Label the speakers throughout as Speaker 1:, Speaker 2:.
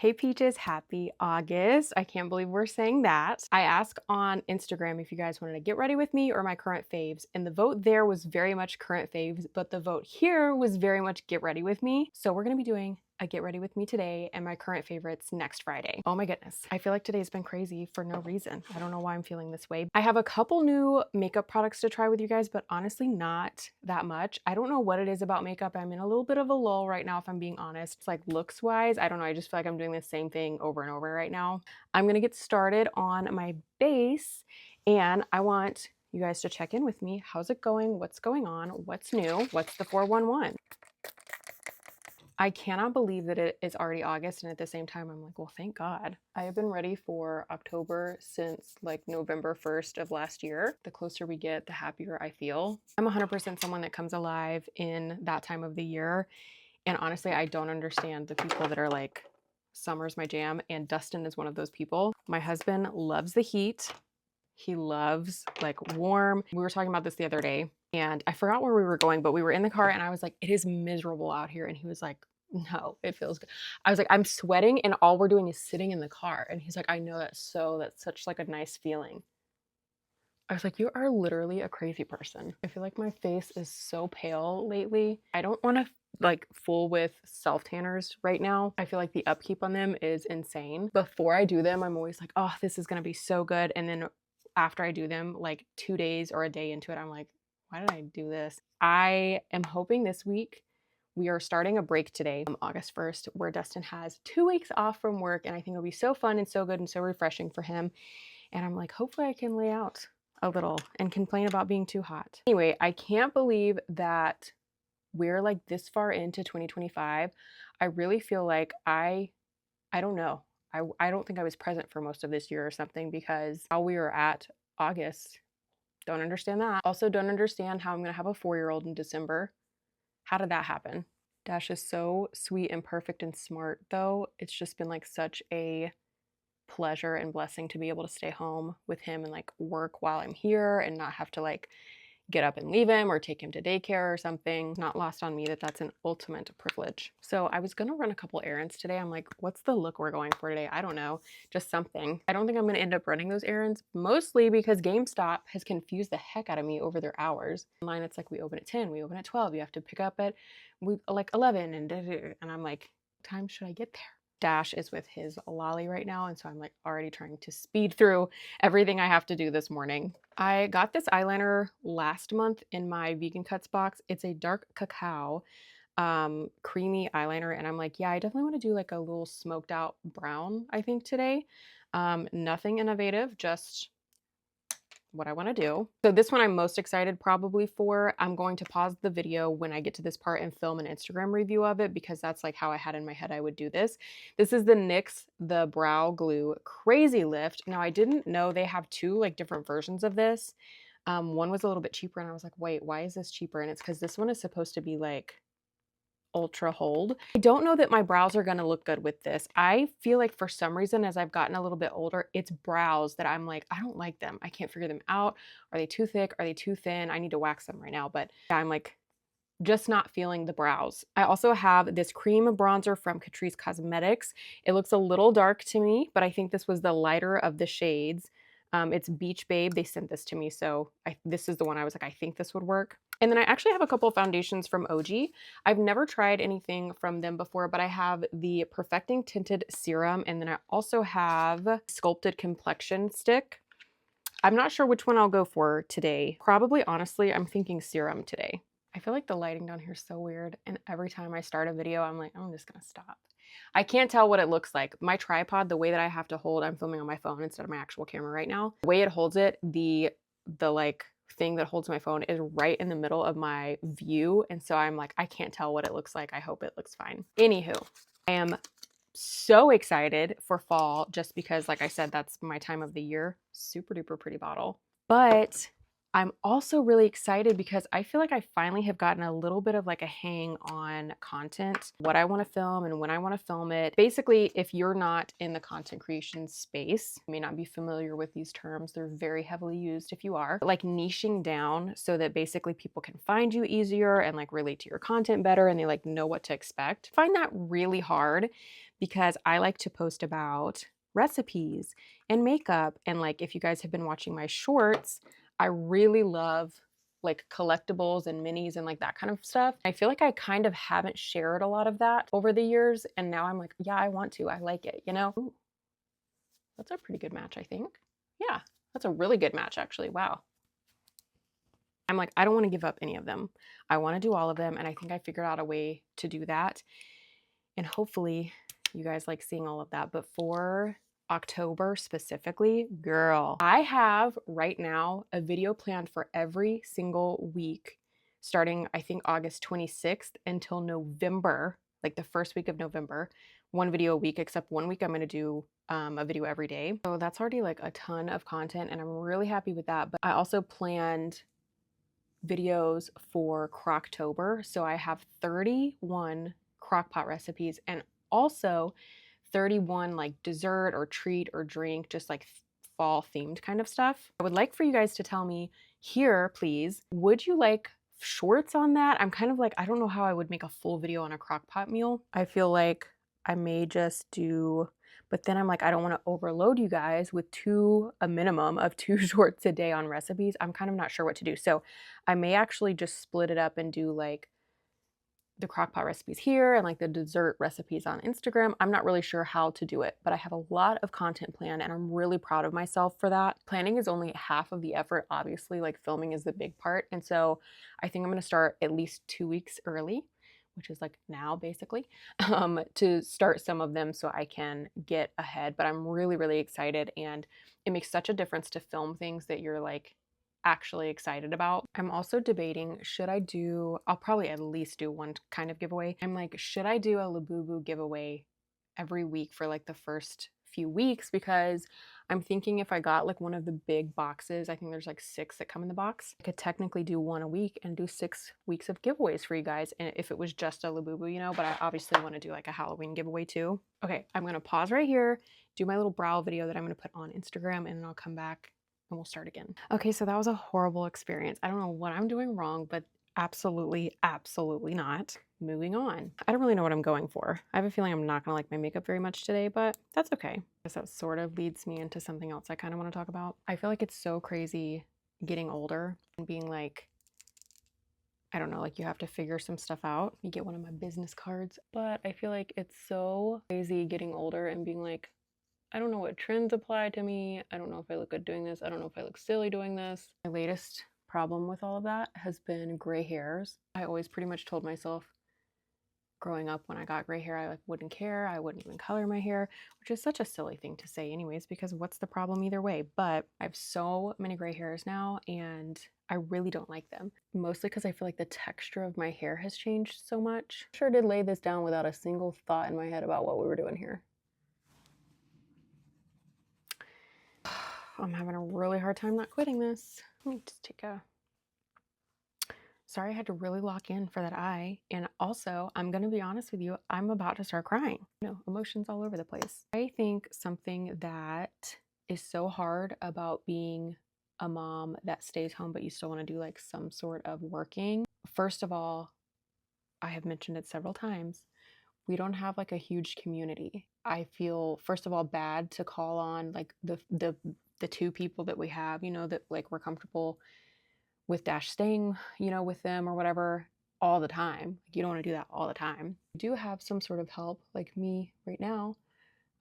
Speaker 1: Hey Peaches, happy August. I can't believe we're saying that. I asked on Instagram if you guys wanted to get ready with me or my current faves, and the vote there was very much current faves, but the vote here was very much get ready with me. So we're gonna be doing a get ready with me today and my current favorites next Friday. Oh my goodness. I feel like today's been crazy for no reason. I don't know why I'm feeling this way. I have a couple new makeup products to try with you guys, but honestly not that much. I don't know what it is about makeup. I'm in a little bit of a lull right now, if I'm being honest. It's like looks wise, I don't know. I just feel like I'm doing the same thing over and over right now. I'm gonna get started on my base and I want you guys to check in with me. How's it going? What's going on? What's new? What's the 411? I cannot believe that it is already August, and at the same time I'm like, well, thank God. I have been ready for October since like November 1st of last year. The closer we get, the happier I feel. I'm 100% someone that comes alive in that time of the year, and honestly I don't understand the people that are like, summer's my jam, and Dustin is one of those people. My husband loves the heat. He loves like warm. We were talking about this the other day and I forgot where we were going, but we were in the car and I was like, it is miserable out here. And he was like, no, it feels good. I was like, I'm sweating and all we're doing is sitting in the car. And he's like, I know that's such like a nice feeling. I was like, you are literally a crazy person. I feel like my face is so pale lately. I don't want to like fool with self tanners right now. I feel like the upkeep on them is insane. Before I do them, I'm always like, oh, this is going to be so good. And then after I do them, like 2 days or a day into it, I'm like, why did I do this? I am hoping this week we are starting a break today, August 1st, where Dustin has 2 weeks off from work. And I think it'll be so fun and so good and so refreshing for him. And I'm like, hopefully I can lay out a little and complain about being too hot. Anyway, I can't believe that we're like this far into 2025. I really feel like I don't know. I don't think I was present for most of this year or something, because how we are at August, don't understand that. Also don't understand how I'm gonna have a 4-year-old in December. How did that happen? Dash is so sweet and perfect and smart though. It's just been like such a pleasure and blessing to be able to stay home with him and like work while I'm here and not have to like get up and leave him or take him to daycare or something. Not lost on me that that's an ultimate privilege. So I was gonna run a couple errands today. I'm like, what's the look we're going for today? I don't know, just something. I don't think I'm gonna end up running those errands, mostly because GameStop has confused the heck out of me over their hours. Online it's like we open at 10, we open at 12, you have to pick up at like 11 and I'm like, what time should I get there? Dash is with his lolly right now, and so I'm like already trying to speed through everything I have to do this morning. I got this eyeliner last month in my Vegan Cuts box. It's a dark cacao creamy eyeliner, and I'm like, yeah, I definitely want to do like a little smoked out brown, I think, today. Nothing innovative, just what I want to do. So this one I'm most excited probably for. I'm going to pause the video when I get to this part and film an Instagram review of it, because that's like how I had in my head I would do this. This is the NYX the Brow Glue Crazy Lift. Now I didn't know they have two like different versions of this. One was a little bit cheaper and I was like, wait, why is this cheaper? And it's because this one is supposed to be like ultra hold. I don't know that my brows are going to look good with this. I feel like for some reason, as I've gotten a little bit older, it's brows that I'm like, I don't like them. I can't figure them out. Are they too thick? Are they too thin? I need to wax them right now, but I'm like just not feeling the brows. I also have this cream bronzer from Catrice Cosmetics. It looks a little dark to me, but I think this was the lighter of the shades. It's Beach Babe. They sent this to me, so this is the one I was like, I think this would work. And then I actually have a couple foundations from OG. I've never tried anything from them before, but I have the Perfecting Tinted Serum, and then I also have Sculpted Complexion Stick. I'm not sure which one I'll go for today. Probably, honestly, I'm thinking serum today. I feel like the lighting down here is so weird, and every time I start a video, I'm like, I'm just gonna stop. I can't tell what it looks like. My tripod, the way that I have to hold, I'm filming on my phone instead of my actual camera right now. The way it holds it, the like thing that holds my phone is right in the middle of my view, and so I'm like, I can't tell what it looks like. I hope it looks fine. Anywho, I am so excited for fall just because, like I said, that's my time of the year. Super duper pretty bottle. But I'm also really excited because I feel like I finally have gotten a little bit of like a hang on content, what I want to film and when I want to film it. Basically, if you're not in the content creation space, you may not be familiar with these terms. They're very heavily used if you are. Like niching down so that basically people can find you easier and like relate to your content better and they like know what to expect. I find that really hard because I like to post about recipes and makeup. And like if you guys have been watching my shorts, I really love like collectibles and minis and like that kind of stuff. I feel like I kind of haven't shared a lot of that over the years. And now I'm like, yeah, I want to. I like it, you know? Ooh, that's a pretty good match, I think. Yeah, that's a really good match, actually. Wow. I'm like, I don't want to give up any of them. I want to do all of them. And I think I figured out a way to do that. And hopefully you guys like seeing all of that. But for October specifically, girl, I have right now a video planned for every single week starting I think August 26th until November, like the first week of November. One video a week, except one week I'm going to do a video every day. So that's already like a ton of content and I'm really happy with that. But I also planned videos for Crocktober. So I have 31 crockpot recipes and also 31 like dessert or treat or drink, just like fall themed kind of stuff. I would like for you guys to tell me here, please, would you like shorts on that? I'm kind of like, I don't know how I would make a full video on a crockpot meal. I feel like I may just do, but then I'm like, I don't want to overload you guys with a minimum of 2 shorts a day on recipes. I'm kind of not sure what to do. So I may actually just split it up and do like the crockpot recipes here and like the dessert recipes on Instagram. I'm not really sure how to do it, but I have a lot of content planned and I'm really proud of myself for that. Planning is only half of the effort. Obviously, like filming is the big part. And so I think I'm going to start at least 2 weeks early, which is like now basically, to start some of them so I can get ahead. But I'm really, really excited and it makes such a difference to film things that you're like actually excited about. I'm also debating, I'll probably at least do one kind of giveaway. I'm like, should I do a Labubu giveaway every week for like the first few weeks? Because I'm thinking if I got like one of the big boxes, I think there's like 6 that come in the box, I could technically do one a week and do 6 weeks of giveaways for you guys. And if it was just a Labubu, you know, but I obviously want to do like a Halloween giveaway too. Okay, I'm going to pause right here, do my little brow video that I'm going to put on Instagram, and then I'll come back and we'll start again. Okay, so that was a horrible experience. I don't know what I'm doing wrong, but absolutely, absolutely not. Moving on. I don't really know what I'm going for. I have a feeling I'm not gonna like my makeup very much today, but that's okay. I guess that sort of leads me into something else I kind of want to talk about. I feel like it's so crazy getting older and being like, I don't know, like you have to figure some stuff out. You get one of my business cards, but I feel like it's so crazy getting older and being like, I don't know what trends apply to me. I don't know if I look good doing this. I don't know if I look silly doing this. My latest problem with all of that has been gray hairs. I always pretty much told myself growing up when I got gray hair, I like wouldn't care. I wouldn't even color my hair, which is such a silly thing to say anyways, because what's the problem either way? But I have so many gray hairs now and I really don't like them. Mostly because I feel like the texture of my hair has changed so much. I sure did lay this down without a single thought in my head about what we were doing here. I'm having a really hard time not quitting this. Let me just sorry, I had to really lock in for that eye. And also, I'm gonna be honest with you, I'm about to start crying. Emotions all over the place. I think something that is so hard about being a mom that stays home, but you still wanna do like some sort of working. First of all, I have mentioned it several times, we don't have like a huge community. I feel, first of all, bad to call on like the 2 people that we have, you know, that like we're comfortable with Dash staying, you know, with them or whatever all the time. Like you don't want to do that all the time. I do have some sort of help, like me right now.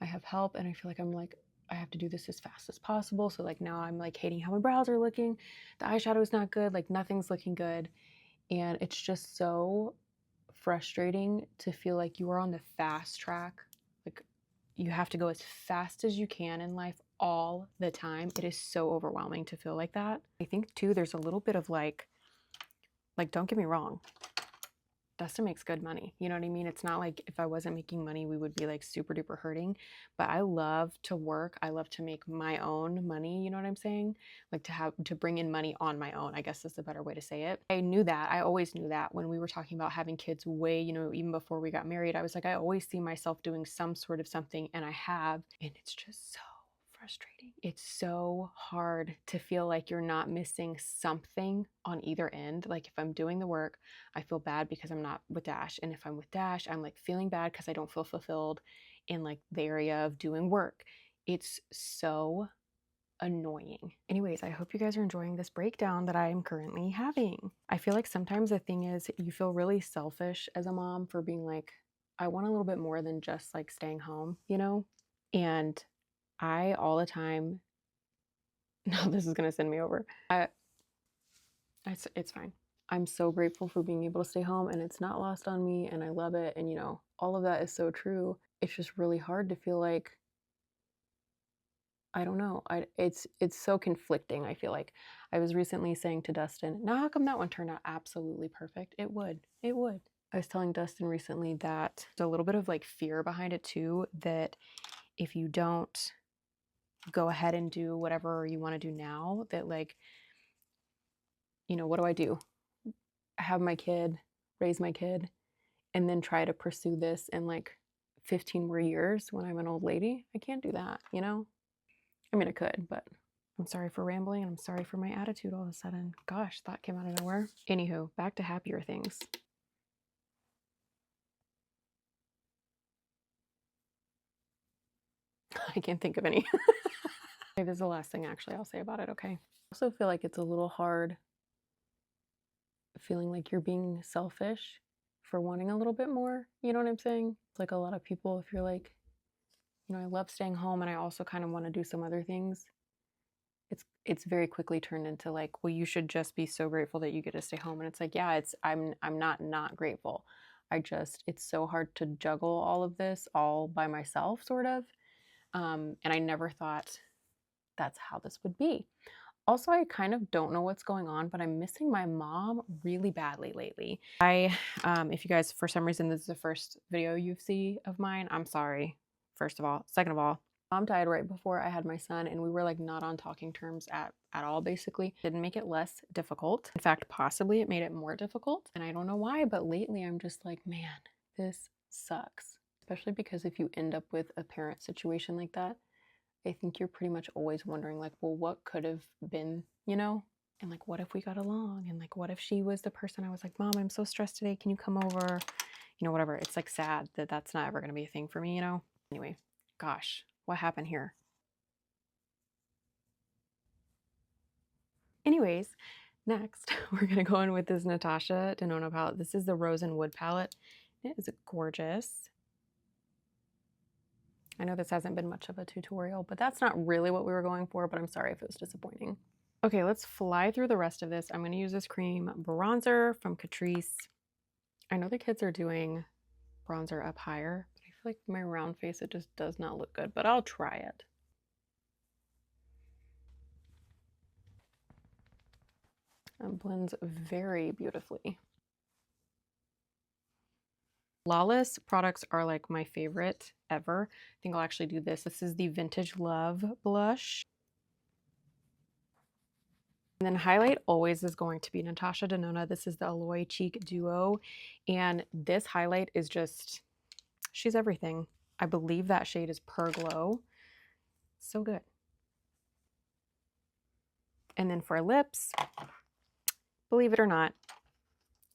Speaker 1: I have help and I feel like I'm like, I have to do this as fast as possible. So like now I'm like hating how my brows are looking. The eyeshadow is not good. Like nothing's looking good. And it's just so frustrating to feel like you are on the fast track. Like you have to go as fast as you can in life all the time. It is so overwhelming to feel like that. I think too, there's a little bit of like don't get me wrong, Dustin makes good money. You know what I mean? It's not like if I wasn't making money, we would be like super duper hurting. But I love to work. I love to make my own money. You know what I'm saying? Like to bring in money on my own, I guess is the better way to say it. I knew that. I always knew that when we were talking about having kids way, even before we got married, I was like, I always see myself doing some sort of something, and I have. And it's just so frustrating. It's so hard to feel like you're not missing something on either end. Like if I'm doing the work, I feel bad because I'm not with Dash. And if I'm with Dash, I'm like feeling bad because I don't feel fulfilled in like the area of doing work. It's so annoying. Anyways, I hope you guys are enjoying this breakdown that I am currently having. I feel like sometimes the thing is you feel really selfish as a mom for being like, I want a little bit more than just like staying home, And I all the time, no, this is gonna send me over. It's fine. I'm so grateful for being able to stay home, and it's not lost on me, and I love it. And all of that is so true. It's just really hard to feel like, I don't know. It's so conflicting. I feel like I was recently saying to Dustin, now how come that one turned out absolutely perfect? It would. I was telling Dustin recently that there's a little bit of like fear behind it too, that if you don't go ahead and do whatever you want to do now, that like, what do I do? Have my kid, raise my kid, and then try to pursue this in like 15 more years when I'm an old lady? I can't do that, I mean, I could, but I'm sorry for rambling, and I'm sorry for my attitude all of a sudden. Gosh, that came out of nowhere. Anywho, back to happier things. I can't think of any. Okay, this is the last thing actually I'll say about it, okay? I also feel like it's a little hard feeling like you're being selfish for wanting a little bit more. You know what I'm saying? It's like a lot of people, if you're like, I love staying home and I also kind of want to do some other things, it's very quickly turned into like, well, you should just be so grateful that you get to stay home. And it's like, yeah, I'm not grateful. It's so hard to juggle all of this all by myself, sort of. And I never thought that's how this would be. Also, I kind of don't know what's going on, but I'm missing my mom really badly lately. If you guys, for some reason, this is the first video you see of mine, I'm sorry, first of all. Second of all, mom died right before I had my son, and we were like not on talking terms at all, basically. Didn't make it less difficult. In fact, possibly it made it more difficult. And I don't know why, but lately I'm just like, man, this sucks. Especially because if you end up with a parent situation like that, I think you're pretty much always wondering like, well, what could have been, And like, what if we got along? And like, what if she was the person I was like, Mom, I'm so stressed today. Can you come over? Whatever. It's like sad that that's not ever going to be a thing for me, Anyway, gosh, what happened here? Anyways, next we're going to go in with this Natasha Denona palette. This is the Rose and Wood palette. It is gorgeous. I know this hasn't been much of a tutorial, but that's not really what we were going for, but I'm sorry if it was disappointing. Okay, let's fly through the rest of this. I'm going to use this cream bronzer from Catrice. I know the kids are doing bronzer up higher, but I feel like my round face, it just does not look good, but I'll try it. It blends very beautifully. Lawless products are like my favorite ever. I think I'll actually do this. This is the Vintage Love blush. And then highlight always is going to be Natasha Denona. This is the Alloy Cheek Duo. And this highlight is just, she's everything. I believe that shade is Per Glow. So good. And then for lips, believe it or not,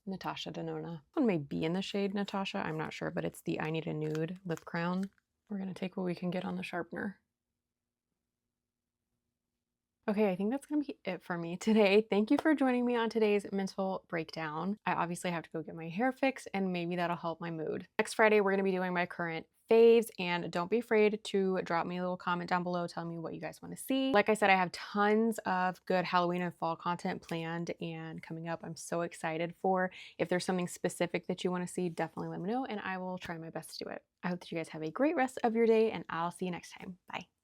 Speaker 1: Natasha Denona. One may be in the shade Natasha, I'm not sure, but it's the I Need a Nude lip crown. We're going to take what we can get on the sharpener. Okay, I think that's going to be it for me today. Thank you for joining me on today's mental breakdown. I obviously have to go get my hair fixed, and maybe that'll help my mood. Next Friday, we're going to be doing my current faves, and don't be afraid to drop me a little comment down below telling me what you guys want to see. Like I said, I have tons of good Halloween and fall content planned and coming up. I'm so excited for. If there's something specific that you want to see, definitely let me know, and I will try my best to do it. I hope that you guys have a great rest of your day, and I'll see you next time. Bye.